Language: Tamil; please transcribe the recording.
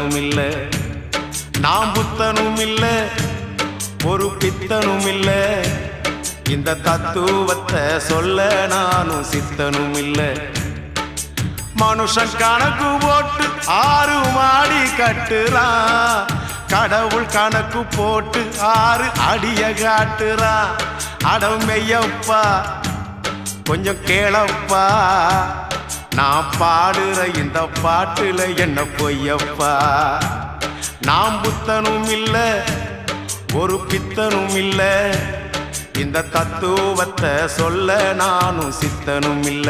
சித்தனும் இல்ல, நாம் புத்தனும் இல்ல, ஒரு பித்தனும் இல்ல, இந்த தத்துவத்தை சொல்ல நானும் சித்தனும் இல்ல. மனுஷன் கணக்கு போட்டு 6 மாடி கட்டுறான், கடவுள் கணக்கு போட்டு 6 அடிய காட்டுறான். அடமையப்பா கொஞ்சம் கேளப்பா, நான் பாடுற இந்த பாட்டுல என்ன பொய்யப்பா. நாம் புத்தனும் இல்ல, ஒரு பித்தனும் இல்ல, இந்த தத்துவத்தை சொல்ல நானும் சித்தனும் இல்ல.